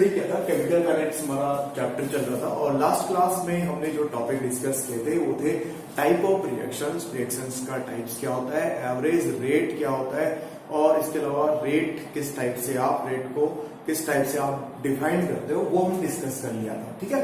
Actually क्या था, chemical kinetics हमारा चैप्टर चल रहा था और लास्ट क्लास में हमने जो टॉपिक डिस्कस किए थे वो थे टाइप ऑफ रिएक्शंस। रिएक्शंस का टाइप्स क्या होता है, एवरेज रेट क्या होता है और इसके अलावा रेट किस टाइप से आप रेट को किस टाइप से आप डिफाइन करते हो वो हम डिस्कस कर लिया था। ठीक है,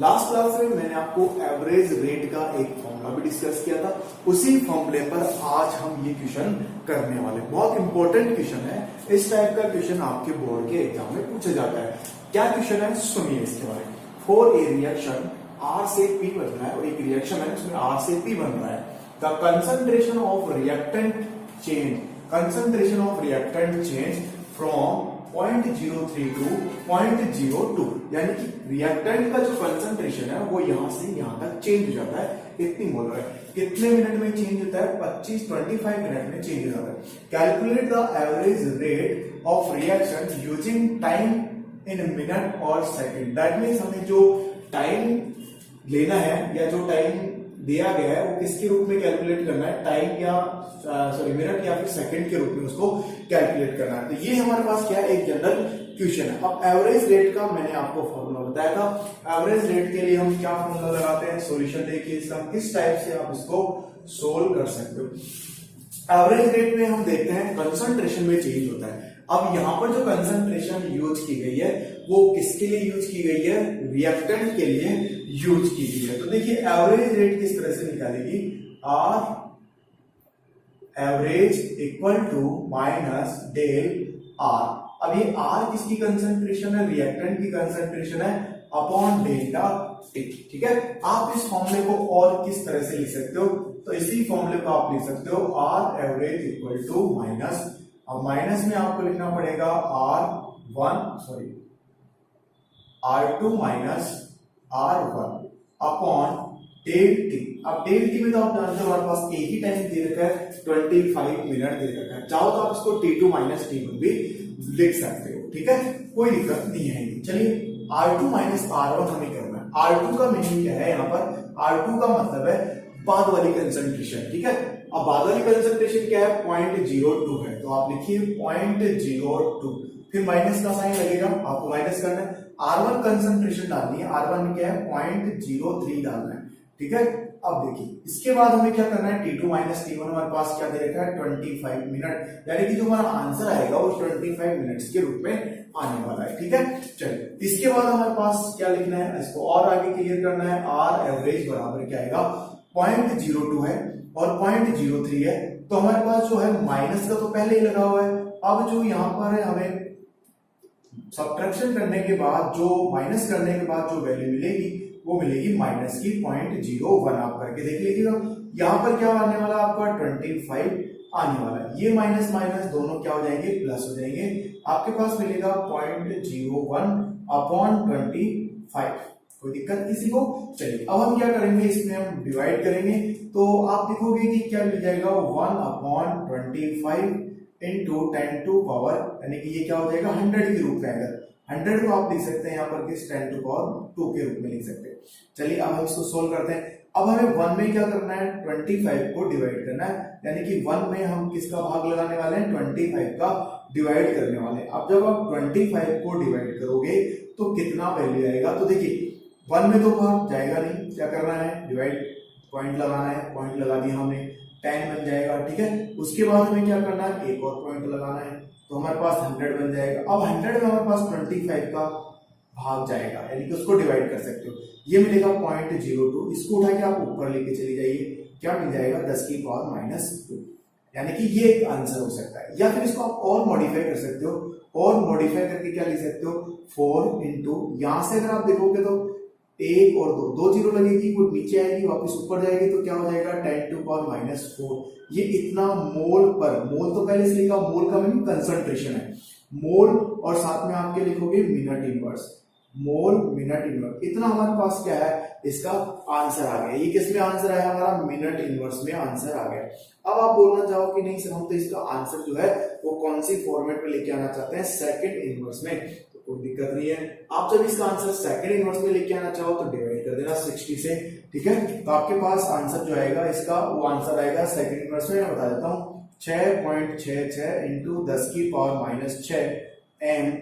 लास्ट क्लास में मैंने आपको एवरेज रेट का एक फॉर्मूला भी डिस्कस किया था। उसी फॉर्मूले पर आज हम ये क्वेश्चन करने वाले, बहुत इंपॉर्टेंट क्वेश्चन है। इस टाइप का क्वेश्चन आपके बोर्ड के एग्जाम में पूछा जाता है। क्या क्वेश्चन है सुनिए इसके बारे में। फॉर ए रिएक्शन आर से पी बन रहा है और एक रिएक्शन है उसमें आर से पी बन रहा है। The concentration of reactant change, concentration of reactant change from 0.03 to 0.02, यानी कि रिएक्टेंट का जो कंसंट्रेशन है वो यहां से यहां तक चेंज हो जाता है। कितनी मोल है, कितने मिनट में चेंज होता है, 25 मिनट में चेंज हो जाता है। Calculate the average rate of reaction using time in minute और सेकंड। दैट मीन्स हमें जो टाइम लेना है या जो टाइम दिया गया है वो किसके रूप में कैलकुलेट करना है, टाइम या मिनट या फिर सेकंड के रूप में उसको कैलकुलेट करना है। तो ये हमारे पास क्या है, एक जनरल क्वेश्चन है। अब एवरेज रेट का मैंने आपको फॉर्मूला बताया था। एवरेज रेट के लिए हम क्या फॉर्मूला लगाते हैं, सॉल्यूशन देखिए इसका किस टाइप से आप इसको सोल्व कर सकते हो। एवरेज रेट में हम देखते हैं कंसंट्रेशन में चेंज होता है। अब यहां पर जो कंसंट्रेशन यूज की गई है वो किसके लिए यूज की गई है, रिएक्टेंट के लिए यूज की गई है। तो देखिए एवरेज रेट किस तरह से निकालेगी, r average equal to minus del r. अब ये आर किसकी कंसंट्रेशन है, रिएक्टेंट की कंसंट्रेशन है, अपॉन डेल्टा टी। ठीक है, आप इस फॉर्मूले को और किस तरह से लिख सकते हो, तो इसी फॉर्मूले को आप लिख सकते हो r average equal to minus, अब माइनस में आपको लिखना पड़ेगा R2 माइनस R1 अपॉन डेल टी। अब डेल टी में तो आप जानते हो हमारे पास एक ही टाइम दे रखा है, 25 मिनट दे रखा है। चाहो तो आप इसको T2 माइनस T1 भी लिख सकते हो। ठीक है, कोई दिक्कत नहीं है। चलिए R2 माइनस R1 हमें करना है। R2 का मीनिंग क्या है, यहाँ पर R2 का मतलब है बाद वाली कंसंट्रेशन। ठीक है, अब बाद वाली कंसंट्रेशन क्या है, 0.02 है, तो आप लिखिए 0.02, फिर माइनस का साइन लगेगा, आपको माइनस करना है। R1 कंसंट्रेशन डालनी है, R1 में क्या है 0.03 डालना है। ठीक है, अब देखिए इसके बाद हमें क्या करना है, T2 माइनस T1 हमारे पास क्या दे रखा है 25 मिनट, यानी कि जो हमारा आंसर आएगा वो 25 मिनट्स के रूप में आने वाला है। ठीक है, चलिए इसके बाद हमारे पास क्या लिखना है, इसको और आगे क्लियर करना है। आर एवरेज बराबर क्या आएगा, 0.02 है और 0.03 है, तो हमारे पास जो है माइनस का तो पहले ही लगा हुआ है। अब जो यहाँ पर है हमें सब्ट्रैक्शन करने के बाद, जो माइनस करने के बाद जो वैल्यू मिलेगी वो मिलेगी माइनस की 0.01। आप करके देख लीजिएगा, यहाँ पर क्या आने वाला आपका 25 आने वाला है। ये माइनस माइनस दोनों क्या हो जाएंगे, प्लस हो जाएंगे। आपके पास मिलेगा 0.01 अपॉन 25। कोई दिक्कत किसी को। चलिए अब हम क्या करेंगे, इसमें हम डिवाइड करेंगे, तो आप देखोगे कि क्या मिल जाएगा 1 अपॉन 25 इंटू 10 टू पावर, यानी कि ये क्या हो जाएगा 100 के रूप में। अगर 100 को आप लिख सकते हैं यहाँ पर किस 10 टू पावर 2 के रूप में लिख सकते हैं। चलिए अब हम इसको सोल्व करते हैं। अब हमें 1 में क्या करना है, 25 को डिवाइड करना है, यानी कि 1 में हम किसका भाग लगाने वाले हैं, 25 का डिवाइड करने वाले हैं। अब जब आप 25 को डिवाइड करोगे तो कितना वैल्यू आएगा, तो देखिए 1 में तो भाग जाएगा नहीं, क्या करना है, डिवाइड पॉइंट लगाना है, पॉइंट लगा दिया हमने, 10 बन जाएगा। ठीक है, उसके बाद हमें क्या करना है, एक और पॉइंट लगाना है, तो हमारे पास 100 बन जाएगा। अब 100 में हमारे पास 25 का भाग जाएगा, यानी कि उसको डिवाइड कर सकते हो, ये मिलेगा 0.02। इसको उठा के आप ऊपर लेके चले जाइए, क्या मिल जाएगा 10 की पावर माइनस 2, यानी कि ये एक आंसर हो सकता है। या फिर इसको आप और मॉडिफाई कर सकते हो, और मॉडिफाई करके क्या लिख सकते हो, 4 इंटू, यहां से अगर आप देखोगे तो 1 और 2 जीरो लगेगी, वो नीचे आएगी वापस ऊपर जाएगी, तो क्या हो जाएगा 10 टू पावर माइनस 4। ये इतना मोल पर, मोल तो पहले से लिखा, मोल का मीनिंग कंसंट्रेशन है, मोल और साथ में आपके लिखोगे मिनट इनवर्स, मोल मिनट इनवर्स, इतना हमारे पास क्या है, इसका आंसर आ गया। ये किस में आंसर आया हमारा, मिनट इनवर्स में आंसर आ गया। अब आप बोलना चाहो कि नहीं सर हम तो इसका आंसर जो है वो कौन सी फॉर्मेट में लेके आना चाहते हैं, सेकंड इनवर्स में, तो कोई दिक्कत नहीं है। आप जब इसका आंसर सेकंड इनवर्स में लेके आना चाहो तो डिवाइड कर देना 60 से। ठीक है, तो आपके पास आंसर जो आएगा इसका, वो आंसर आएगा सेकंड इनवर्स में। मैं बता देता हूँ 6.66 इंटू 10 की पावर माइनस 6 एम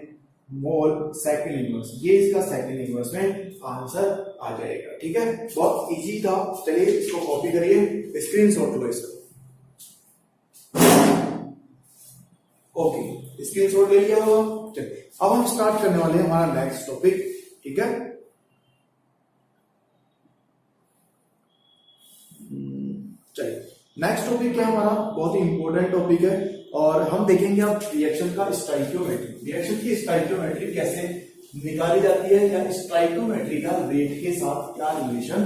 मोल सेकंड इनवर्स, ये इसका सेकंड इनवर्स में आंसर आ जाएगा। ठीक है, बहुत इजी था। चलिए इसको कॉपी करिए, स्क्रीनशॉट लो इसका। ओके, स्क्रीनशॉट ले लिया होगा। चलिए अब हम स्टार्ट करने वाले हैं हमारा नेक्स्ट टॉपिक। ठीक है, चलिए नेक्स्ट टॉपिक क्या हमारा, बहुत ही इंपॉर्टेंट टॉपिक है और हम देखेंगे अब रिएक्शन का स्टोइकियोमेट्री। रिएक्शन की स्टोइकियोमेट्री कैसे निकाली जाती है या स्टोइकियोमेट्री का रेट के साथ क्या रिलेशन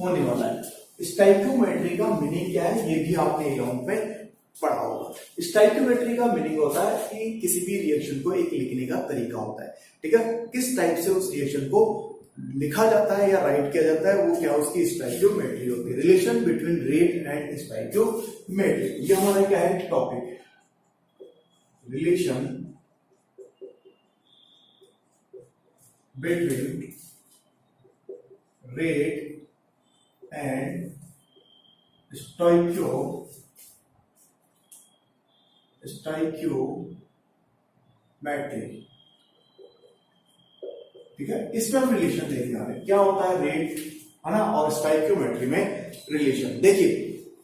होने वाला है। स्टोइकियोमेट्री का मीनिंग क्या है ये भी आपने एग्जाम में पढ़ा होगा। स्टोइकियोमेट्री का मीनिंग होता है कि किसी भी रिएक्शन को एक लिखने का तरीका होता है। ठीक है, किस टाइप से उस रिएक्शन को लिखा जाता है या राइट किया जाता है, वो क्या उसकी स्टोइकियोमेट्री होती है। Relation between rate and stoichiometry, ये हमारा क्या है topic, relation between rate and stoichiometry. ठीक है, इसमें हम रिलेशन देखने वाले क्या होता है रेट, है ना, और स्टोइकियोमेट्री में रिलेशन। देखिए,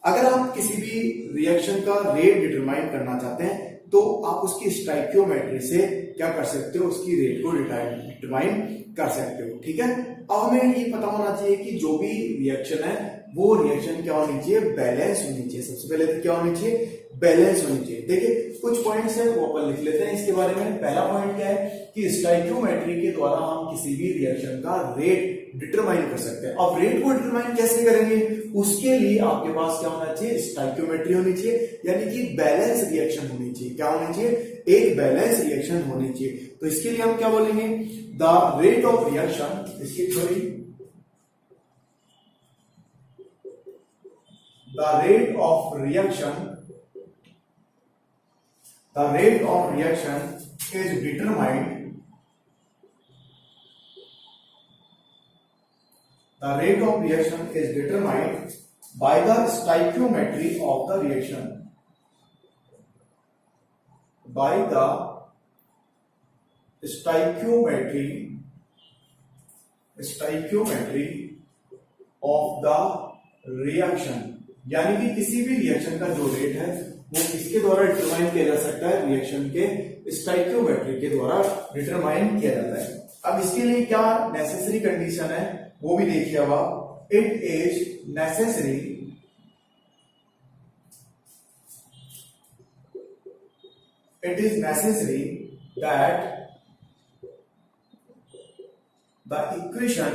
अगर आप किसी भी रिएक्शन का रेट डिटरमाइन करना चाहते हैं तो आप उसकी स्टोइकियोमेट्री से क्या कर सकते हो, उसकी रेट को डिटरमाइन कर सकते हो। ठीक है, अब हमें ये पता होना चाहिए कि जो भी रिएक्शन है वो रिएक्शन क्या होनी चाहिए, बैलेंस होनी चाहिए। सबसे पहले तो क्या होनी चाहिए, बैलेंस होनी चाहिए। देखिए कुछ पॉइंट्स है वो अपन लिख लेते हैं इसके बारे में। पहला पॉइंट क्या है कि स्टोइकियोमेट्री के द्वारा हम किसी भी रिएक्शन का रेट डिटरमाइन कर सकते हैं। अब रेट को डिटरमाइन कैसे करेंगे, उसके लिए आपके पास क्या होना चाहिए, स्टोइकियोमेट्री होनी चाहिए, यानी कि बैलेंस रिएक्शन होनी चाहिए। क्या होनी चाहिए, एक बैलेंस रिएक्शन होनी चाहिए। तो इसके लिए हम क्या बोलेंगे, द रेट ऑफ रिएक्शन, इसकी theory, the rate of reaction is determined, the rate of reaction is determined by the stoichiometry of the reaction, by the stoichiometry of the reaction। यानी कि किसी भी रिएक्शन का जो रेट है वो किसके द्वारा डिटरमाइन किया जा सकता है, रिएक्शन के स्टोइकियोमेट्री के द्वारा डिटरमाइन किया जाता है। अब इसके लिए क्या नेसेसरी कंडीशन है वो भी देखिए। अब आप, it is necessary that the equation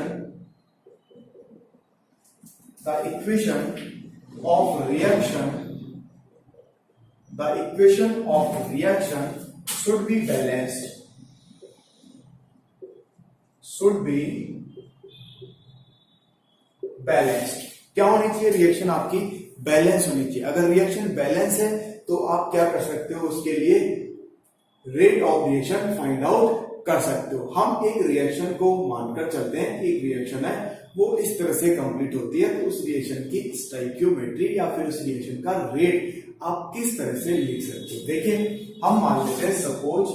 of reaction should be balanced, क्या होनी चाहिए, रिएक्शन आपकी बैलेंस होनी चाहिए। अगर रिएक्शन बैलेंस है तो आप क्या कर सकते हो, उसके लिए rate of reaction find out कर सकते हो। हम एक रिएक्शन को मानकर चलते हैं, एक रिएक्शन है वो इस तरह से कंप्लीट होती है, तो उस रिएक्शन की स्टोइकियोमेट्री या फिर उस रिएक्शन का रेट आप किस तरह से लिख सकते हो। देखिए हम मान लेते हैं सपोज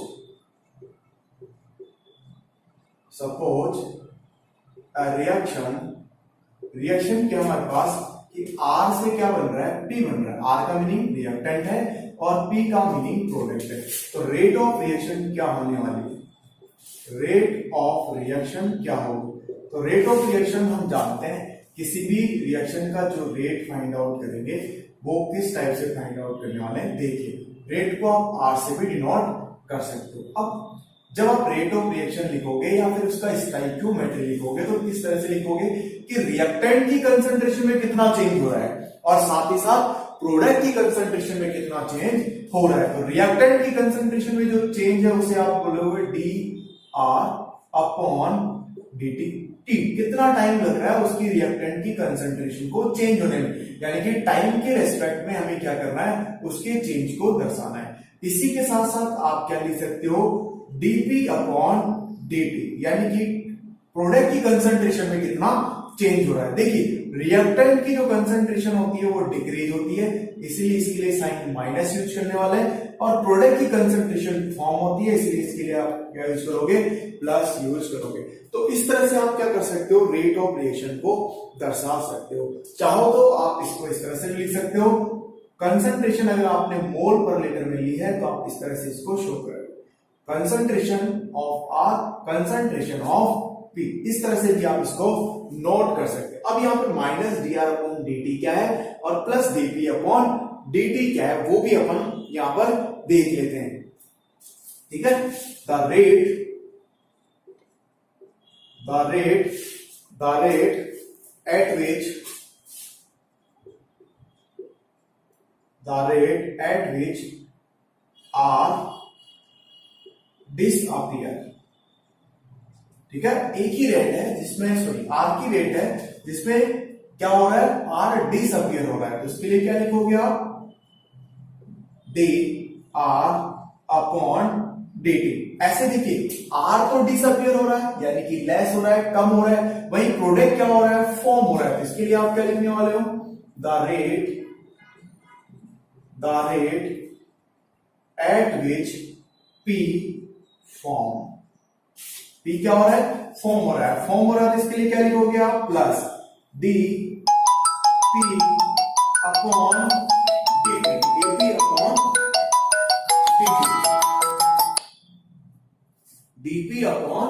रिएक्शन क्या हमारे पास कि R से क्या बन रहा है, P बन रहा है। R का मीनिंग रिएक्टेंट है और P का मीनिंग प्रोडक्ट है। तो रेट ऑफ रिएक्शन क्या होने वाली है, रेट ऑफ रिएक्शन क्या होगी, तो रेट ऑफ रिएक्शन हम जानते हैं, किसी भी रिएक्शन का जो रेट फाइंड आउट करेंगे वो किस टाइप से फाइंड आउट करने वाले हैं। देखिए रेट को आप आर से भी डिनोट कर सकते हो। अब जब आप रेट ऑफ रिएक्शन लिखोगे या फिर उसका स्टोइकियोमेट्री लिखोगे तो किस तरह से लिखोगे कि रिएक्टेंट की कंसंट्रेशन में कितना चेंज हो रहा है और साथ ही साथ प्रोडक्ट की कंसंट्रेशन में कितना चेंज हो रहा है। तो रिएक्टेंट की कंसंट्रेशन में जो चेंज है उसे आप बोलोगे D R upon D T. कितना टाइम लग रहा है उसकी रिएक्टेंट की कंसंट्रेशन को चेंज होने में, यानी कि टाइम के रेस्पेक्ट में हमें क्या करना है, उसके चेंज को दर्शाना है। इसी के साथ साथ आप क्या लिख सकते हो, डीपी अपॉन डीटी, यानी कि प्रोडक्ट की कंसंट्रेशन में कितना चेंज हो रहा है। देखिए रिएक्टेंट की जो कंसंट्रेशन होती है वो डिक्रीज होती है, इसीलिए इसके लिए साइन माइनस यूज करने वाले हैं, और प्रोडक्ट की कंसंट्रेशन फॉर्म होती है, इसलिए इसके लिए आप क्या यूज करोगे, प्लस यूज करोगे। तो इस तरह से आप क्या कर सकते हो, रेट ऑफ रिएक्शन को दर्शा सकते हो। चाहो तो आप इसको इस तरह से भी लिख सकते हो, कंसंट्रेशन अगर आपने मोल पर लीटर में ली है तो आप इस तरह से इसको शो करें, concentration of r, concentration of p, इस तरह से भी आप इसको नोट कर सकते हैं। अब यहाँ पे minus D R upon D T क्या है और plus D P upon D T क्या है वो भी अपन यहां पर देख लेते हैं। ठीक है, the rate at which R disappear, ठीक है, एक ही रेट है जिसमें, सॉरी आर की रेट है जिसमें क्या हो रहा है, आर डिसअपियर हो रहा है, तो इसके लिए क्या लिखोगे आप, D R upon D T. ऐसे देखिए आर तो डिसअपियर हो रहा है यानी कि लेस हो रहा है, कम हो रहा है, वही प्रोडक्ट क्या हो रहा है, फॉर्म हो रहा है, तो इसके लिए आप क्या लिखने वाले हो, the rate at which P form, P क्या हो रहा है, फॉर्म हो रहा है, फॉर्म हो रहा है, तो इसके लिए क्या लिखोगे आप, plus D P upon D T upon DP upon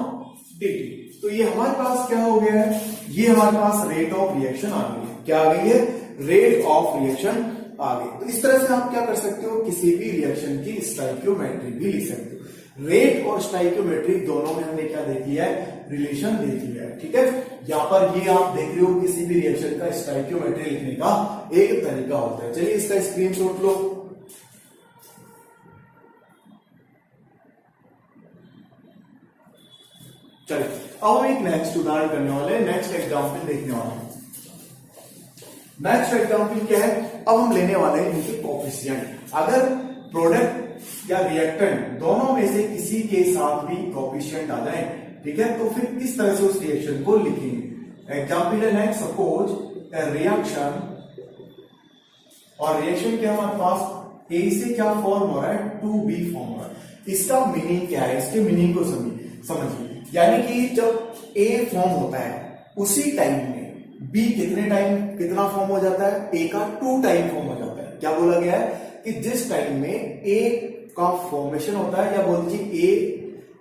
dt। तो ये हमारे पास क्या हो गया है, ये हमारे पास रेट ऑफ रिएक्शन आ गई है, क्या आ गई है, रेट ऑफ रिएक्शन आ गई। तो इस तरह से आप क्या कर सकते हो, किसी भी रिएक्शन की स्टोइकियोमेट्री भी लिख सकते हो। रेट और स्टोइकियोमेट्री दोनों में हमने क्या देख लिया है, रिलेशन देख लिया है। ठीक है, यहाँ पर ये आप देख रहे हो किसी भी रिएक्शन का स्टोइकियोमेट्री लिखने का एक तरीका होता है। चलिए इसका स्क्रीनशॉट लो। चलिए अब हम एक नेक्स्ट उदाहरण करने वाले हैं, नेक्स्ट एग्जांपल देखने वाले हैं। नेक्स्ट एग्जांपल क्या है, अब हम लेने वाले हैं इनके कोफिशिएंट। अगर प्रोडक्ट या रिएक्टेंट दोनों में से किसी के साथ भी कोफिशिएंट आ जाए, ठीक है, तो फिर किस तरह से उस रिएक्शन को लिखेंगे। एग्जांपल है नेक्स्ट, सपोज ए रिएक्शन, और रिएक्शन क्या हमारे पास ए से क्या फॉर्म हो रहा है, 2B फॉर्म हो रहा है। इसका मीनिंग क्या है, इसके मीनिंग को समझिए, यानी कि जब A फॉर्म होता है उसी टाइम में B कितना फॉर्म हो जाता है, A का 2 टाइम फॉर्म हो जाता है। क्या बोला गया है कि जिस टाइम में A का फॉर्मेशन होता है, या बोल दीजिए A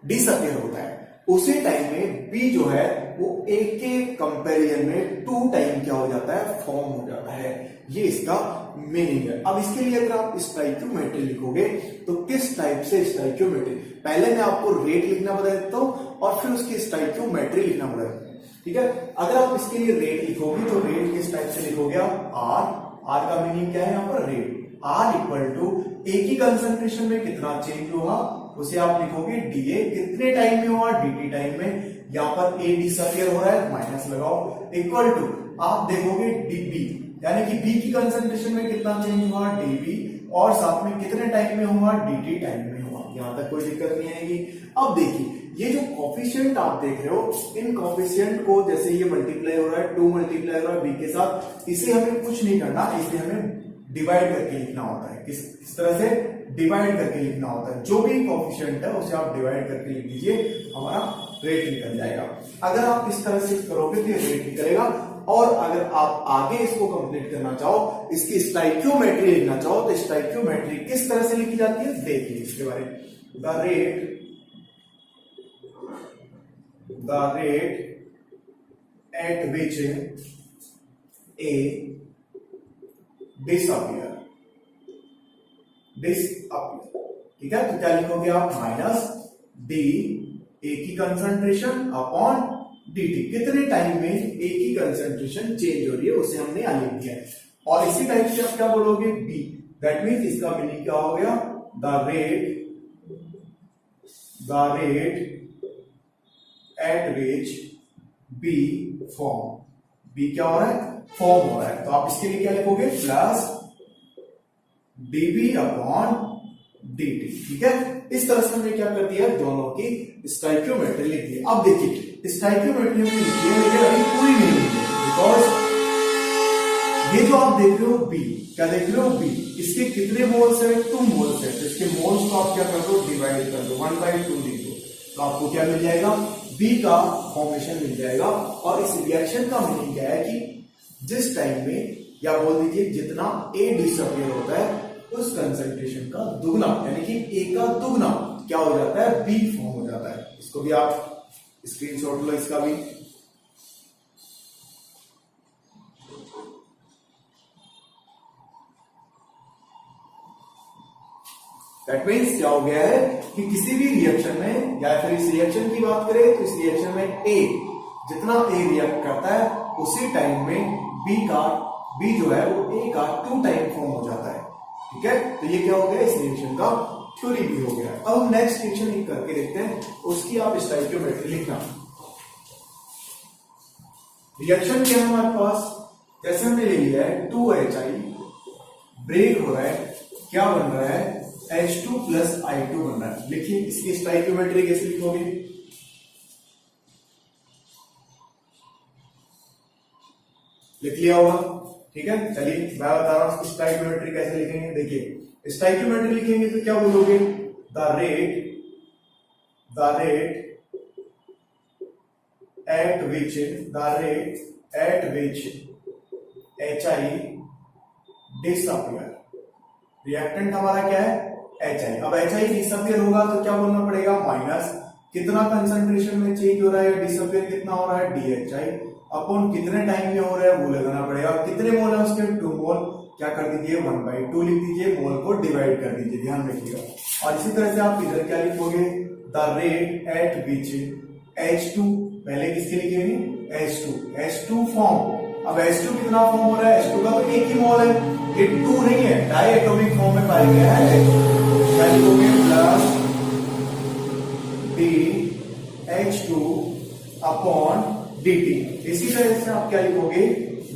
डिसअपियर होता है, उसी टाइम में B जो है वो A के कंपैरिजन में 2 टाइम क्या हो जाता है, फॉर्म हो जाता है। ये इसका मीनिंग है। अब इसके लिए अगर आप स्टोइकियोमेट्री लिखोगे तो किस टाइप से स्टोइकियोमेट्री, पहले मैं आपको रेट लिखना बता देता हूं और फिर उसकी स्टोइकियोमेट्री लिखना बता देता हूं। ठीक है, अगर आप इसके लिए रेट लिखोगे तो रेट किस टाइप से लिखोगे आप, आर का मीनिंग क्या है यहाँ पर, rate, are equal to A की कंसंट्रेशन में कितना चेंज हुआ उसे आप लिखोगे डीए, कितने टाइम में हुआ, डीटी टाइम में। यहाँ पर ए डिसअपियर हो रहा है, माइनस लगाओ, इक्वल टू आप देखोगे डीबी, यानी कि बी की कंसंट्रेशन में कितना चेंज हुआ, डीबी, और साथ में कितने टाइम में हुआ, डीटी टाइम में हुआ। यहां तक कोई दिक्कत नहीं आएगी। अब देखिए ये जो कोफिशिएंट आप देख रहे हो, इन कोफिशिएंट को जैसे ये मल्टीप्लाई हो रहा है, 2 मल्टीप्लाई हो रहा है बी के साथ, इसे हमें कुछ नहीं करना, इसे हमें डिवाइड करके लिखना होता है। किस तरह से डिवाइड करके लिखना होता है, जो भी कोफिशिएंट है उसे आप डिवाइड करके लिख दीजिए, हमारा रेट निकल जाएगा। अगर आप इस तरह से करोगे तो ये रेट निकलेगा। और अगर आप आगे इसको कंप्लीट करना चाहो, इसकी स्टोइकियोमेट्री लिखना चाहो, तो स्टोइकियोमेट्री किस तरह से लिखी जाती है देखिए इसके बारे में। The rate at which A disappear, ठीक है, तो क्या लिखोगे आप, माइनस डी ए की कंसंट्रेशन अपॉन dt, कितने टाइम में ए की कंसंट्रेशन चेंज हो रही है उसे हमने यहां लिख दिया है। और इसी टाइप से आप क्या बोलोगे, b, दैट मींस इसका मीनिंग क्या हो गया, the rate at which b form, b क्या हो रहा है, फॉर्म हो रहा है, तो आप इसके लिए क्या लिखोगे, प्लस dB अपॉन dt। ठीक है, इस तरह से हमने क्या कर दिया, दोनों की स्टोइकियोमेट्री लिख दी। अब देखिए स्टोइकियोमेट्री हमने लिखी है, लेकिन अभी पूरी नहीं लिखी है। आप देख रहे हो बी, क्या देख रहे हो बी, इसके कितने मोल्स है, 2 मोल्स है, तो इसके मोल्स को आप क्या कर दो, डिवाइड कर दो, 1/2 लिख दो, तो आपको क्या मिल जाएगा, बी का फॉर्मेशन मिल जाएगा। और इस रिएक्शन का मीनिंग क्या है कि जिस टाइम में, या बोल दीजिए जितना ए डिसअपियर होता है उस कंसंट्रेशन का दुगना, यानी कि ए का दुगना क्या हो जाता है, बी फॉर्म हो जाता है। इसको भी आप स्क्रीनशॉट लो, इसका भी। दैट मीन्स क्या हो गया है कि किसी भी रिएक्शन में, या फिर इस रिएक्शन की बात करें तो इस रिएक्शन में ए, जितना ए रिएक्ट करता है उसी टाइम में बी जो है वो ए का 2 टाइम फॉर्म हो जाता है। ठीक है, तो ये क्या हो गया, इस रिएक्शन का थ्योरी भी हो गया। अब हम नेक्स्ट रिएक्शन करके देखते हैं, उसकी आप स्टोइकियोमेट्री लिखना। रिएक्शन क्या है हमारे पास, जैसे हमने ले लिया है 2HI, ब्रेक हो रहा है, क्या बन रहा है, H2 प्लस I2 बन रहा है। लिखिए इसकी स्टोइकियोमेट्री कैसे लिखोगे, लिख लिया होगा। ठीक है, चलिए मैं बता रहा हूं स्टोइकियोमेट्री कैसे लिखेंगे। देखिए स्टोइकियोमेट्री लिखेंगे तो क्या बोलोगे, the rate at which HI disappear, reactant हमारा क्या है, HI। अब HI डिसअपियर होगा तो क्या बोलना पड़ेगा, माइनस कितना कंसंट्रेशन में चेंज हो रहा है, डिसअपियर कितना हो रहा है, DHI अपॉन कितने टाइम में हो रहा है वो लगाना पड़ेगा। कितने मोल है उसके, 2 मोल, क्या कर दीजिए 1/2 लिख दीजिए, मोल को डिवाइड कर दीजिए, ध्यान रखिएगा। और इसी तरह से आप इधर क्या लिखोगे, the rate at which H2, पहले किसके लिखेंगे, H2 फॉर्म। अब H2 कितना फॉर्म हो रहा है, H2 का तो एक ही मोल है, ये 2 नहीं है, डायएटॉमिक फॉर्म में पाया गया है। क्या लिखोगे, प्लस DH2 अपॉन dt। इसी तरह से आप क्या लिखोगे,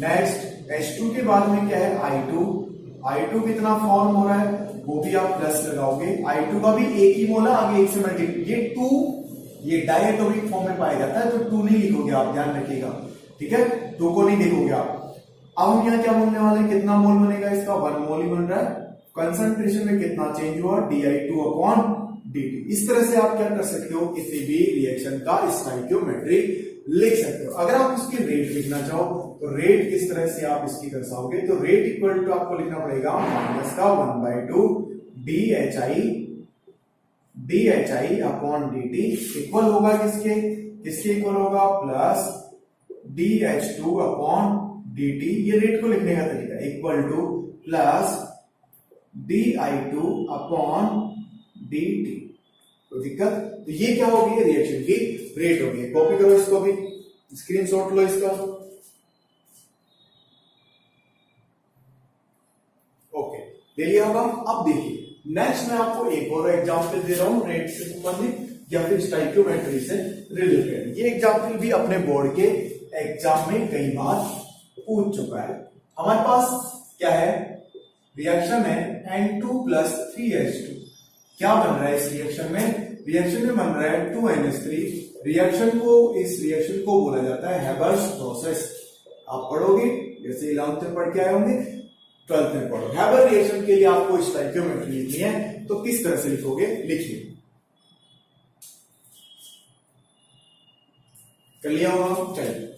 नेक्स्ट H2 के बाद में क्या है, I2 कितना फॉर्म हो रहा है, वो भी आप प्लस लगाओगे। I2 का भी एक ही मोल है, आगे एक से मल्टीप्लाई, ये 2, ये डायएटॉमिक फॉर्म में पाया जाता है, तो 2 नहीं लिखोगे आप, ध्यान रखिएगा। ठीक है, 2 को नहीं लिखोगे आप। अब हम यहाँ क्या बोलने वाले हैं, कितना मोल बनेगा इसका, 1 मोल ही बन रहा है। कंसंट्रेशन में कितना चेंज हुआ, DI2 अपॉन dt। इस तरह से आप क्या कर सकते हो, किसी भी रिएक्शन का स्टोइकियोमेट्री लिख सकते हो। अगर आप उसकी रेट लिखना चाहो तो रेट किस तरह से आप इसकी दर्शाओगे, तो रेट इक्वल टू आपको लिखना पड़ेगा माइनस का 1/2 DHI अपॉन dt इक्वल होगा किसके इक्वल होगा, प्लस DH2 अपॉन dt, ये रेट को लिखने का तरीका, equal to plus DI2 upon dt। तो दिक्कत, तो ये क्या होगी, रिएक्शन की रेट होगी। कॉपी करो इसको भी, स्क्रीनशॉट लो इसका। ओके, ले लिया होगा। अब देखिए नेक्स्ट मैं आपको एक और एग्जांपल दे रहा हूं, रेट से संबंधित या फिर स्टोइकियोमेट्री से रिलेटेड। ये एग्जांपल भी अपने बोर्ड के एग्जाम में कई बार पूछ चुका है। हमारे पास क्या है, रिएक्शन है N2 प्लस 3H2। क्या बन रहा है इस रिएक्शन में, रिएक्शन में बन रहा है 2NH3। इस रिएक्शन को बोला जाता है हैबर्स प्रोसेस। आप पढ़ोगे, जैसे 11th में पढ़ के आए होंगे, 12th में पढ़ो। हैबर रिएक्शन के लिए आपको स्टोइकियोमेट्री लिखनी है, तो किस तरह से लिखोगे, लिखिए। कर लिया होगा, चलिए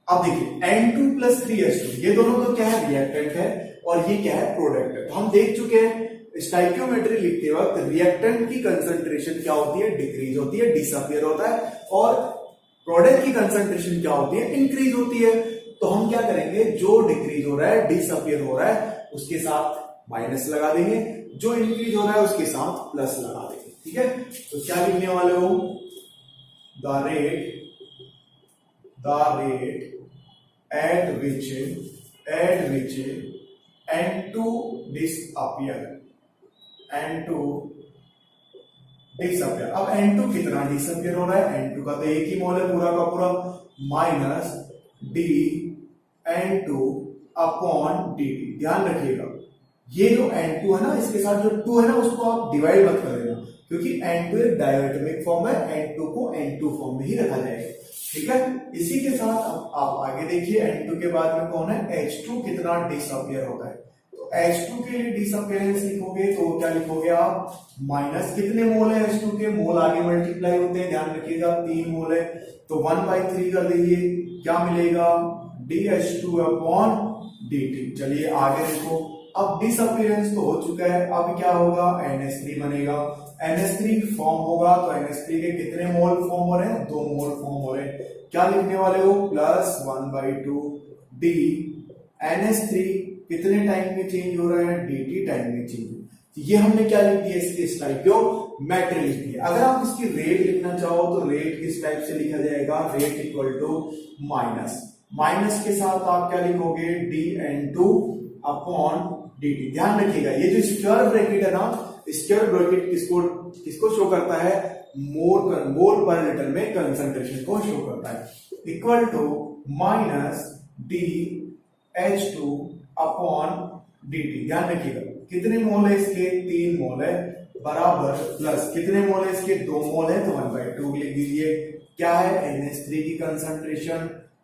अब देखिए N2 प्लस 3H2, ये दोनों तो क्या है, रिएक्टेंट है, और ये क्या है, प्रोडक्ट है। तो हम देख चुके हैं स्टोइकियोमेट्री लिखते वक्त रिएक्टेंट की कंसंट्रेशन क्या होती है, डिक्रीज होती है, डिसअपियर होता है, और प्रोडक्ट की कंसंट्रेशन क्या होती है, इंक्रीज होती है। तो हम क्या करेंगे, जो डिक्रीज हो रहा है, डिसअपियर हो रहा है, उसके साथ माइनस लगा देंगे, जो इंक्रीज हो रहा है उसके साथ प्लस लगा देंगे। ठीक है, तो क्या लिखने वाले हो, the rate at which N2 disappear. अब N2 कितना डिसअपियर हो रहा है, N2 का तो एक ही मोल है पूरा का पूरा, माइनस DN2 अपॉन dt। ध्यान रखिएगा, ये जो N2 है ना, इसके साथ जो 2 है ना, उसको आप डिवाइड मत कर देना, क्योंकि N2 एक डायटोमिक फॉर्म है, N2 को N2 फॉर्म में ही रखा जाएगा। ठीक है। इसी के साथ अब आप आगे देखिए, N2 के बाद में कौन है, H2 कितना डिसअपियर होता है। तो H2 के लिए डिसअपियरेंस लिखोगे तो क्या लिखोगे आप, माइनस कितने मोल है H2 के, मोल आगे मल्टीप्लाई होते हैं, ध्यान रखिएगा 3 मोल है, तो 1/3 कर दीजिए, क्या मिलेगा, DH2 अपॉन dt। चलिए आगे देखो, अब डिसअपियरेंस तो हो चुका है, अब क्या होगा, NH3 बनेगा, NH3 फॉर्म होगा, तो NH3 के कितने मोल फॉर्म हो रहे हैं, 2 मोल फॉर्म हो रहे हैं, क्या लिखने वाले हो, प्लस 1/2 d NH3 कितने टाइम में चेंज हो रहा है, dt टाइम में चेंज। ये हमने क्या लिख दिया, इसकी स्टोइकियोमेट्री लिख दी। अगर आप इसकी रेट लिखना चाहो तो रेट किस टाइप से लिखा जाएगा, rate equal to minus, minus के साथ आप क्या लिखोगे, dN2 अपॉन dt। ध्यान रखिएगा ये जो स्क्वायर ब्रैकेट है ना, स्क्वायर ब्रैकेट किसको शो करता है, मोल पर लीटर में कंसंट्रेशन को शो करता है, equal to minus DH2 upon dt। ध्यान रखिएगा कितने मोल है इसके, 3 मोल है, बराबर प्लस कितने मोल है इसके, 2 मोल है, तो 1/2 लिख दीजिए, क्या है, NH3 की कंसंट्रेशन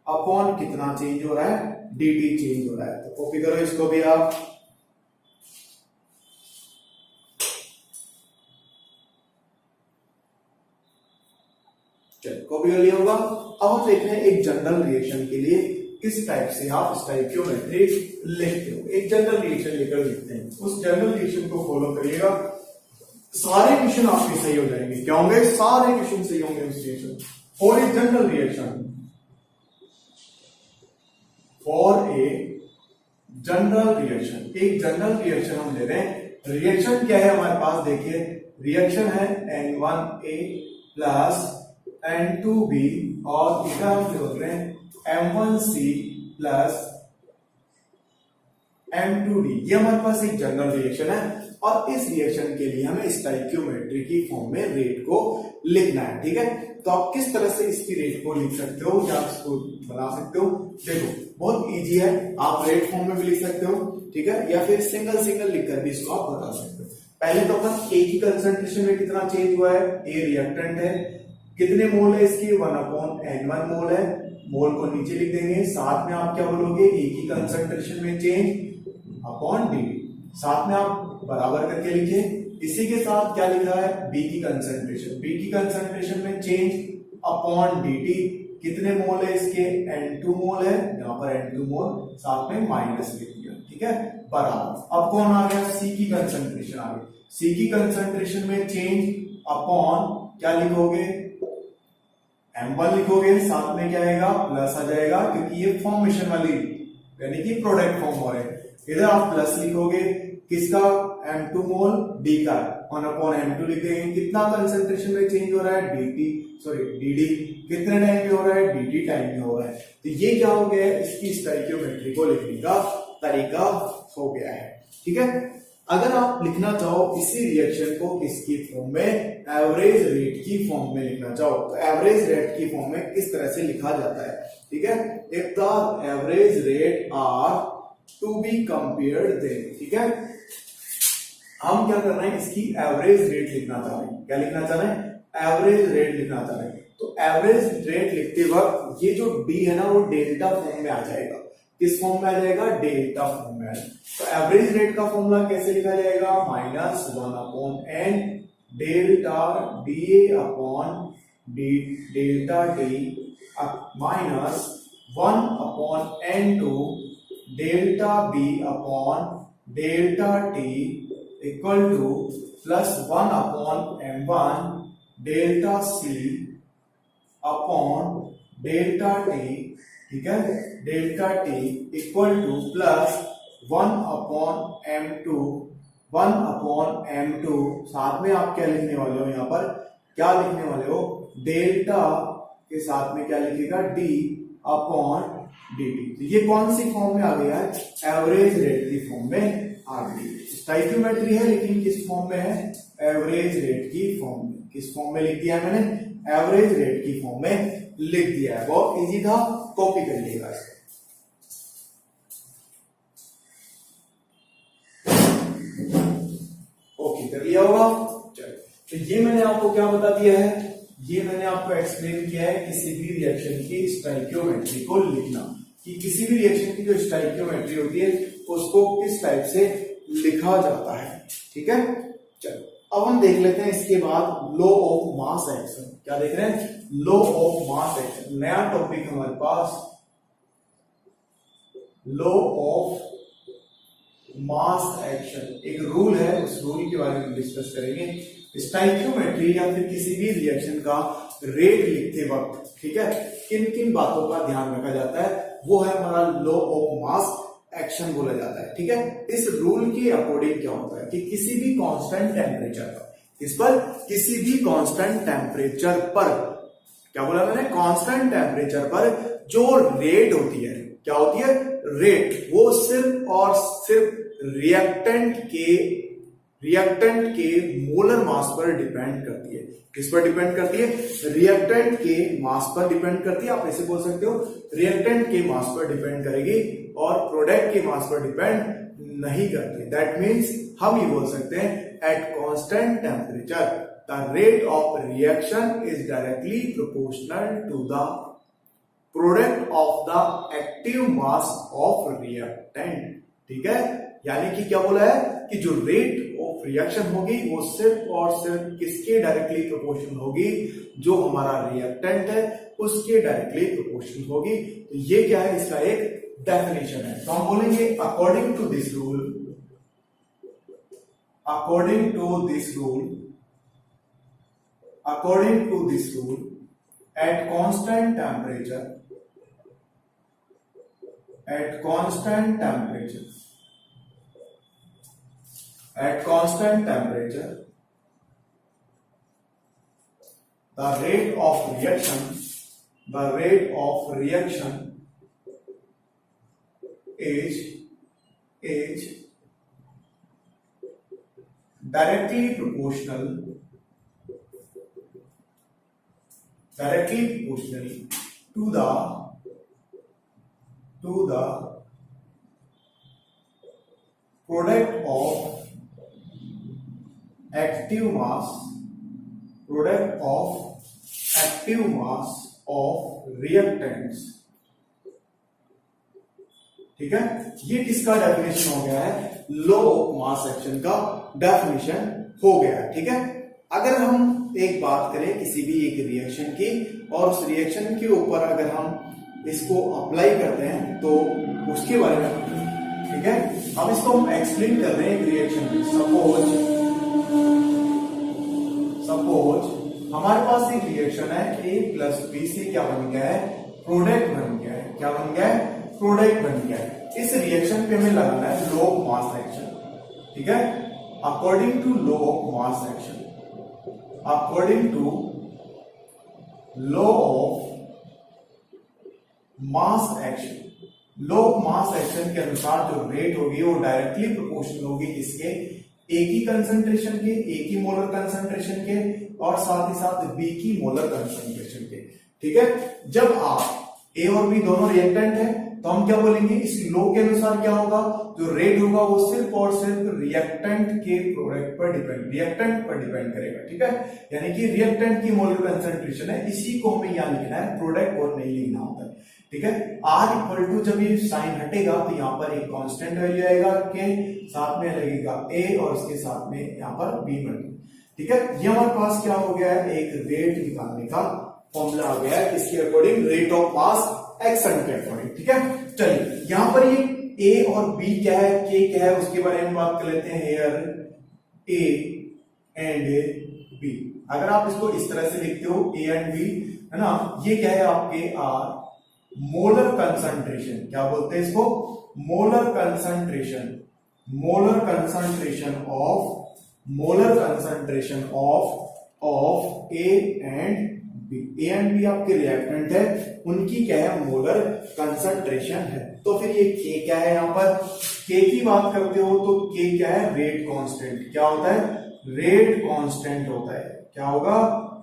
अपॉन कितना चेंज हो रहा है, dt चेंज हो रहा है। तो कॉपी करो इसको भी आप, कॉपी कर लिया होगा। अब हम देख रहे हैं एक जनरल रिएक्शन के लिए किस टाइप से आप स्टोइकियोमेट्री लिखते हो। एक जनरल रिएक्शन लेकर लिखते हैं, उस जनरल रिएक्शन को फॉलो करिएगा, सारे क्वेश्चन आपके सही हो जाएंगे। क्या होंगे, सारे क्वेश्चन सही होंगे उस reaction for a general reaction, for a general reaction. एक जनरल रिएक्शन हम ले रहे हैं, रिएक्शन क्या है हमारे पास, देखिए रिएक्शन है N1A प्लस N2B और इधर हम बोल रहे हैं M1C प्लस M2D। ये हमारे पास एक जनरल रिएक्शन है और इस रिएक्शन के लिए हमें स्टोइकियोमेट्री की फॉर्म में रेट को लिखना है, ठीक है। तो आप किस तरह से इसकी रेट को लिख सकते हो या इसको बना सकते हो, देखो बहुत इजी है, आप रेट फॉर्म में भी लिख सकते हो, ठीक है, या फिर सिंगल सिंगल लिखकर भी इसको आप बता सकते हो। पहले तो अपन ए की कंसंट्रेशन में कितना चेंज हुआ है, ए रिएक्टेंट है, कितने मोल है इसके, 1/N1 मोल है, मोल को नीचे लिख देंगे, साथ में आप क्या बोलोगे, ए की कंसंट्रेशन में चेंज अपॉन डी, साथ में आप बराबर करके लिखिए। इसी के साथ क्या लिख रहा है, बी की कंसंट्रेशन, बी की कंसंट्रेशन में चेंज अपॉन dt, कितने मोल है इसके, N2 मोल है, यहाँ पर N2 मोल, साथ में माइनस लिख दिया, ठीक है, बराबर। अब कौन आ गया, सी की कंसंट्रेशन आ गई, सी की कंसंट्रेशन में चेंज अपॉन क्या लिखोगे, M1 लिखोगे, साथ में क्या आएगा, प्लस आ जाएगा, क्योंकि ये फॉर्मेशन वाली यानी कि प्रोडक्ट फॉर्म हो रहे हैं, इधर आप प्लस लिखोगे, किसका, M2 मोल, D का 1/M2 लिख देंगे, कितना कंसंट्रेशन में चेंज हो रहा है, dd, कितने टाइम में हो रहा है, dt टाइम में हो रहा है। तो ये क्या हो गया है, इसकी स्टोइकियोमेट्री को लिखने का तरीका हो गया है, ठीक है। अगर आप लिखना चाहो इसी रिएक्शन को किसकी फॉर्म में, एवरेज रेट की फॉर्म में लिखना चाहो, तो एवरेज रेट की फॉर्म में किस तरह से लिखा जाता है, ठीक है। If the average rate are to be compared then, ठीक है, हम क्या कर रहे हैं, इसकी एवरेज रेट लिखना चाह रहे हैं, क्या लिखना चाह रहे हैं, एवरेज रेट लिखना चाह रहे हैं। तो एवरेज रेट लिखते वक्त ये जो डी है ना, वो डेल्टा फॉर्म में आ जाएगा, किस फॉर्म में आ जाएगा, डेल्टा फॉर्म में आ जाएगा। तो एवरेज रेट का फॉर्मूला कैसे लिखा जाएगा, -1/n delta D upon delta D minus 1/n2 delta B upon delta T equal to plus 1/m1 delta C upon delta T, ठीक है, delta T equal to plus 1/m2 साथ में आप क्या लिखने वाले हो, यहाँ पर क्या लिखने वाले हो, डेल्टा के साथ में क्या लिखेगा, d अपॉन dt। तो ये कौन सी फॉर्म में आ गया है, एवरेज रेट की फॉर्म में आ गई। स्टोइकियोमेट्री है लेकिन किस फॉर्म में है, एवरेज रेट की फॉर्म में। किस फॉर्म में लिख दिया है मैंने, एवरेज रेट की फॉर्म में लिख दिया है, बहुत इजी था, कॉपी कर लीजिएगा इसको। ओके कर लिया होगा, चलो। तो ये मैंने आपको क्या बता दिया है, ये मैंने आपको एक्सप्लेन किया है किसी भी रिएक्शन की स्टोइकियोमेट्री को लिखना, कि किसी भी रिएक्शन की जो स्टोइकियोमेट्री होती है उसको किस टाइप से लिखा जाता है। ठीक है, चलो अब हम देख लेते हैं इसके बाद लॉ ऑफ मास एक्शन। क्या देख रहे हैं? लॉ ऑफ मास एक्शन, नया टॉपिक हमारे पास, लॉ ऑफ मास एक्शन। एक रूल है, उस रूल के बारे में डिस्कस करेंगे। स्टोइकियोमेट्री या फिर किसी भी रिएक्शन का रेट लिखते वक्त, ठीक है, किन किन बातों का ध्यान रखा जाता है, वो है हमारा लॉ ऑफ मास एक्शन बोला जाता है। ठीक है, इस रूल के अकॉर्डिंग क्या होता है कि किसी भी कांस्टेंट टेम्परेचर पर, इस पर किसी भी कांस्टेंट टेम्परेचर पर, क्या बोला मैंने, कांस्टेंट टेम्परेचर पर जो रेट होती है, क्या होती है, रेट, वो सिर्फ और सिर्फ रिएक्टेंट के मोलर मास पर डिपेंड करती है। किस पर डिपेंड करती है? रिएक्टेंट के मास पर डिपेंड करती है। आप ऐसे बोल सकते हो, रिएक्टेंट के मास पर डिपेंड करेगी और प्रोडक्ट के मास पर डिपेंड नहीं करती। दैट मीन्स हम ये बोल सकते हैं, at constant temperature the rate of reaction is directly proportional to the product of the active mass of reactant. ठीक है, यानी कि क्या बोला है कि जो रेट ऑफ रिएक्शन होगी वो सिर्फ और सिर्फ किसके डायरेक्टली प्रोपोर्शनल होगी, जो हमारा रिएक्टेंट है उसके डायरेक्टली प्रोपोर्शनल होगी। तो ये क्या है, इसका एक डेफिनेशन है। तो हम बोलेंगे according to this rule, according to this rule, according to this rule at constant temperature, at constant temperature, at constant temperature the rate of reaction is directly proportional to the product of active mass of reactants। ठीक है, ये किसका definition हो गया है? Law of mass action का definition हो गया है। ठीक है, अगर हम एक बात करें किसी भी एक रिएक्शन की, और उस रिएक्शन के ऊपर अगर हम इसको अप्लाई करते हैं तो उसके बारे में, ठीक है, अब इसको हम एक्सप्लेन कर रहे हैं एक रिएक्शन में। सपोज हमारे पास एक रिएक्शन है, A प्लस बी से क्या बन गया है, प्रोडक्ट बन गया है। क्या बन गया है? प्रोडक्ट बन गया है। इस रिएक्शन पे हमें लगाना है लॉ ऑफ मास एक्शन। ठीक है, according to law of mass action, according to law of mass action, law of mass action के अनुसार जो रेट होगी वो डायरेक्टली प्रोपोर्शनल होगी किसके? ए की कंसंट्रेशन के, ए की मोलर कंसंट्रेशन के, और साथ ही साथ बी की मोलर कंसंट्रेशन के। ठीक है, जब आप ए और बी दोनों रिएक्टेंट है तो हम क्या बोलेंगे, इस लॉ के अनुसार क्या होगा, जो रेट होगा वो सिर्फ और सिर्फ रिएक्टेंट के प्रोडक्ट पर डिपेंड करेगा। ठीक है, यानी कि रिएक्टेंट की मोलर कंसंट्रेशन है, इसी को हमें यहां लिखना है, प्रोडक्ट और नहीं लिखना होता है। ठीक है, R इक्वल टू, जब ये साइन हटेगा तो यहाँ पर एक कांस्टेंट वैल्यू आएगा के, साथ में लगेगा A और इसके साथ में यहाँ पर B बन। ठीक है, ये हमारे पास क्या हो गया है, एक रेट निकालने का फॉर्मूला आ गया है, किसके according, rate of mass action के अकॉर्डिंग। ठीक है, चलिए यहां पर ये A और B क्या है, K क्या है, उसके बारे में बात कर लेते हैं। हेयर A एंड B, अगर आप इसको इस तरह से लिखते हो A एंड B, है ना, ये क्या है आपके R मोलर कंसंट्रेशन, क्या बोलते हैं इसको, molar concentration of A and B। A and B आपके रिएक्टेंट है, उनकी क्या है, मोलर कंसंट्रेशन है। तो फिर ये K क्या है, यहां पर K की बात करते हो तो K क्या है, रेट कांस्टेंट। क्या होता है, रेट कांस्टेंट होता है। क्या होगा,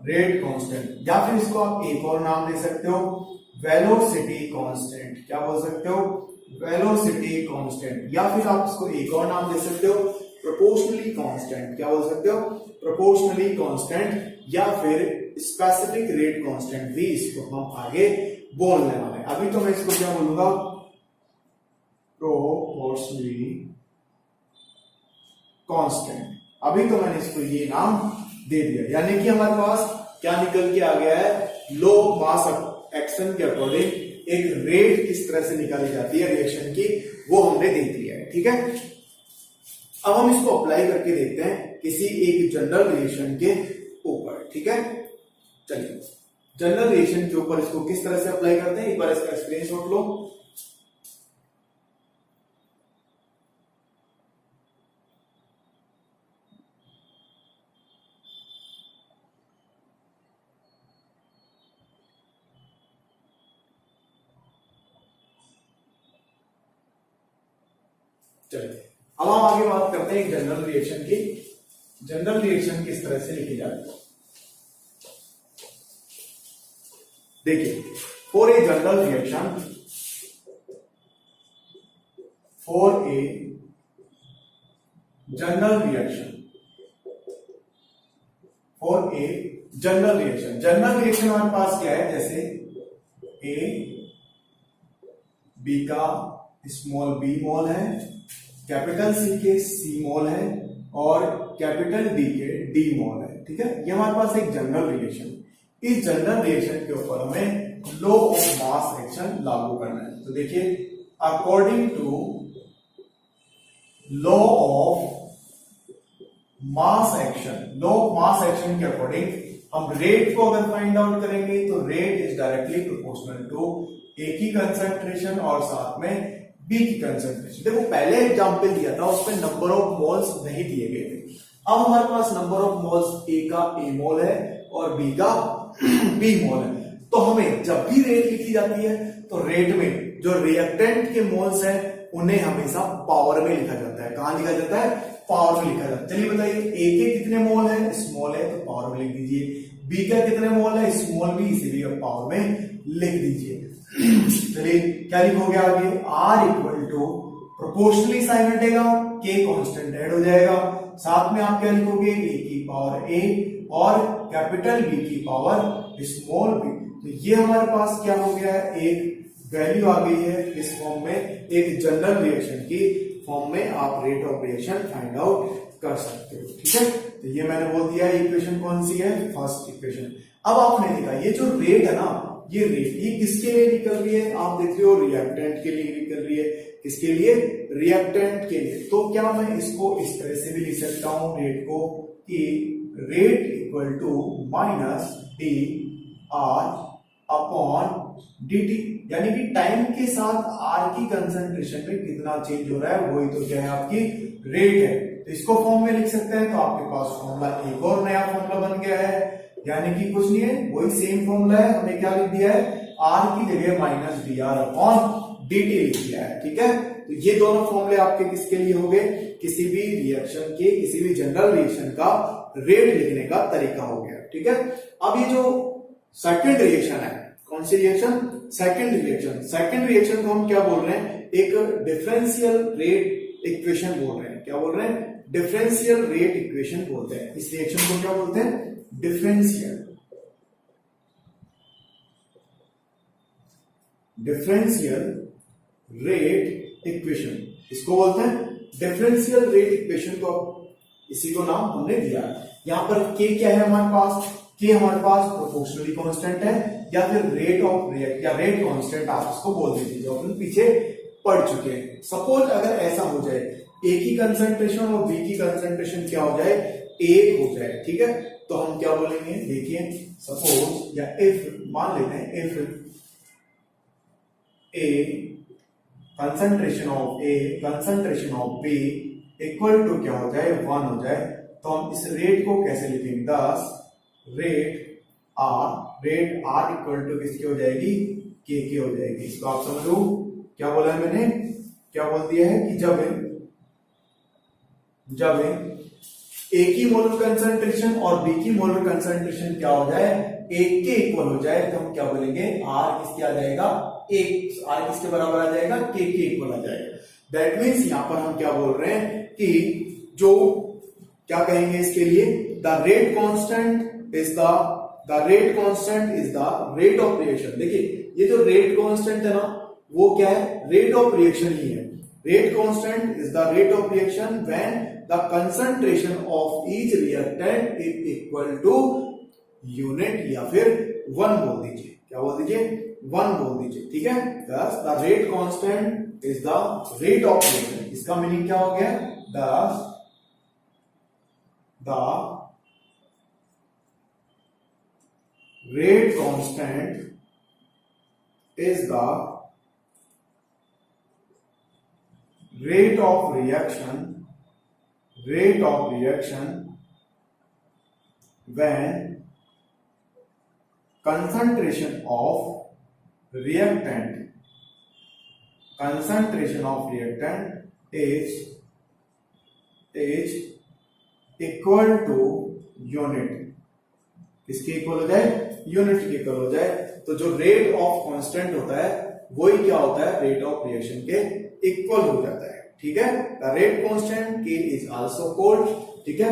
रेट कांस्टेंट, या फिर इसको आप एक और नाम दे सकते हो, वेलोसिटी कांस्टेंट। क्या बोल सकते हो, वेलोसिटी कांस्टेंट, या फिर आप इसको एक और नाम दे सकते हो, प्रोपोर्शनली कांस्टेंट। क्या बोल सकते हो, प्रोपोर्शनली कांस्टेंट, या फिर स्पेसिफिक रेट कांस्टेंट भी इसको हम आगे बोलने वाले हैं। अभी तो मैं इसको क्या बोलूंगा, प्रोपोर्शनली कांस्टेंट। अभी तो मैंने इसको ये नाम दे दिया, यानी कि हमारे पास क्या निकल के आ गया है, लो मास एक्शन के अकॉर्डिंग एक रेट किस तरह से निकाली जाती है रिएक्शन की, वो हमने देख लिया है। ठीक है, अब हम इसको अप्लाई करके देखते हैं किसी एक जनरल रिएक्शन के ऊपर। ठीक है, चलिए जनरल रिएक्शन के ऊपर इसको किस तरह से अप्लाई करते हैं, एक बार इसका स्क्रीनशॉट लो। चलिए अब हम आगे बात करते हैं जनरल रिएक्शन की। जनरल रिएक्शन किस तरह से लिखी जाती है, देखिए for a general reaction, for a general reaction, for a general reaction. General reaction हमारे पास क्या है, जैसे ए बी का स्मॉल बी मोल है, कैपिटल सी के सी मोल है और कैपिटल डी के डी मोल है। ठीक है, ये हमारे पास एक जनरल रिएक्शन। इस जनरल रिएक्शन के ऊपर हमें लॉ ऑफ मास एक्शन लागू करना है। तो देखिए according to law of mass action, law of mass action के अकॉर्डिंग हम रेट को अगर फाइंड आउट करेंगे तो rate is directly proportional to A की कंसंट्रेशन और साथ में बी की कंसंट्रेशन। देखो पहले एग्जांपल दिया था उसमें नंबर ऑफ मोल्स नहीं दिए गए थे, अब हमारे पास नंबर ऑफ मोल्स ए का ए मोल है और बी का बी मोल है। तो हमें जब भी रेट लिखी जाती है तो रेट में जो रिएक्टेंट के मोल्स हैं उन्हें हमेशा पावर में लिखा जाता है। कहां लिखा जाता है, पावर में लिखा जाता है। चलिए बताइए ए के कितने मोल है, स्मॉल है तो पावर में लिख दीजिए, बी का कितने मोल है, स्मॉल बी, इसे भी आप पावर में लिख दीजिए। चलिए क्या लिखोगे आगे, R equal to proportionally sign हटेगा, के कांस्टेंट ऐड हो जाएगा, साथ में आप क्या लिखोगे ए की पावर ए और कैपिटल बी की पावर स्मॉल बी। तो ये हमारे पास क्या हो गया है, एक वैल्यू आ गई है इस फॉर्म में, एक जनरल रिएक्शन की फॉर्म में आप rate of reaction find out कर सकते हो। ठीक है, तो ये मैंने बोल दिया इक्वेशन कौन सी है, फर्स्ट इक्वेशन। अब आपने देखा ये जो रेट है ना, ये रेट ये किसके लिए निकल रही है, आप देख रहे हो रिएक्टेंट के लिए निकल रही है। किसके लिए, रिएक्टेंट के लिए। तो क्या मैं इसको इस तरह से भी लिख सकता हूं रेट को, कि rate equal to minus D R upon D T, यानी कि टाइम के साथ आर की कंसंट्रेशन में कितना चेंज हो रहा है वही तो क्या है आपकी रेट है। तो इसको फॉर्म में लिख सकते हैं, तो आपके पास फॉर्मूला एक और नया फॉर्मूला बन गया है, यानी कि कुछ नहीं है वही सेम फॉर्मूला है, हमने क्या लिख दिया है, आर की जगह minus D R upon D T लिख दिया है। ठीक है, तो ये दोनों फॉर्मूले आपके किसके लिए हो गए, किसी भी रिएक्शन के, किसी भी जनरल रिएक्शन का रेट लिखने का तरीका हो गया। ठीक है, अब ये जो सेकंड रिएक्शन है, कौन सी reaction, second reaction. Second reaction को हम क्या बोल रहे हैं, एक डिफरेंशियल रेट इक्वेशन बोल रहे हैं। क्या बोल रहे हैं, डिफरेंशियल रेट इक्वेशन बोलते हैं। इस रिएक्शन को क्या बोलते हैं, डिफरेंशियल रेट इक्वेशन, इसको बोलते हैं डिफरेंशियल रेट इक्वेशन। को इसी को नाम हमने दिया। यहां पर के क्या है हमारे पास, के हमारे पास प्रोपोर्शनली कांस्टेंट है या फिर रेट ऑफ रिएक्ट या रेट कांस्टेंट आप इसको बोल दीजिए, जो अपन पीछे पढ़ चुके हैं। सपोज अगर ऐसा हो जाए ए की कंसंट्रेशन और बी की कंसंट्रेशन क्या हो जाए, एक हो जाए। ठीक है, तो हम क्या बोलेंगे, देखिए सपोज या इफ मान लेते हैं, if A concentration of B equal to क्या हो जाए, 1 हो जाए, तो हम इस रेट को कैसे लिखेंगे, 10 रेट आर इक्वल टू किसकी हो जाएगी, के हो जाएगी। इसको आप समझो क्या बोला है मैंने, क्या बोल दिया है कि जब ए की मोलर कंसंट्रेशन और बी की मोलर कंसंट्रेशन क्या हो जाए, एक के इक्वल हो जाए, तो हम क्या बोलेंगे, आर किसके आ जाएगा, एक, आर किसके बराबर आ जाएगा, के इक्वल आ जाएगा। दैट मीन्स यहां पर हम क्या बोल रहे हैं कि जो क्या कहेंगे इसके लिए, the rate constant is the the rate constant is the rate of reaction. देखिए ये जो रेट कांस्टेंट है ना वो क्या है, रेट ऑफ रिएक्शन ही है। Rate constant is the rate of reaction when the concentration of each reactant is equal to unit या फिर 1 बोल दीजिए, क्या बोल दीजिए, 1 बोल दीजिए, ठीक है। thus the rate constant is the rate of reaction. इसका मीनिंग क्या हो गया, the rate constant is the rate of reaction when concentration of reactant is equal to unit। किसके इक्वल हो जाए, यूनिट के इक्वल हो जाए। तो जो रेट ऑफ कांस्टेंट होता है वही क्या होता है, रेट ऑफ रिएक्शन के इक्वल हो जाता है, ठीक है। द रेट कांस्टेंट के इज आल्सो कॉल्ड, ठीक है।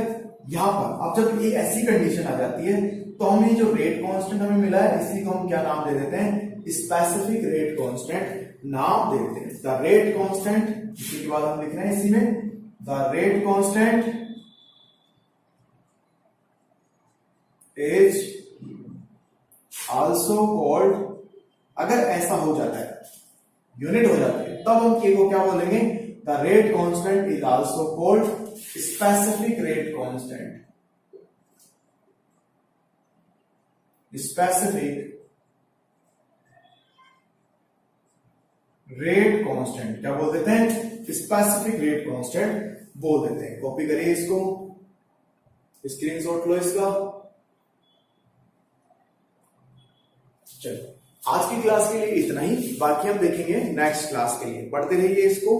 यहां पर अब जब ये ऐसी कंडीशन आ जाती है तो हमें ये जो रेट कांस्टेंट हमें मिला है इसी को हम क्या नाम दे देते हैं, स्पेसिफिक रेट कांस्टेंट नाम दे देते हैं। द रेट कांस्टेंट, इसके बाद हम लिख रहे हैं इसी में, the rate constant is also called, अगर ऐसा हो जाता है, यूनिट हो जाती है, तब हम के को क्या बोलेंगे, the rate constant is also called specific rate constant. Specific rate constant क्या बोल देते हैं, स्पेसिफिक रेट कांस्टेंट बोल देते हैं। कॉपी करिए इसको, स्क्रीनशॉट लो इसका। चलो आज की क्लास के लिए इतना ही, बाकी हम देखेंगे नेक्स्ट क्लास के लिए। पढ़ते रहिए इसको।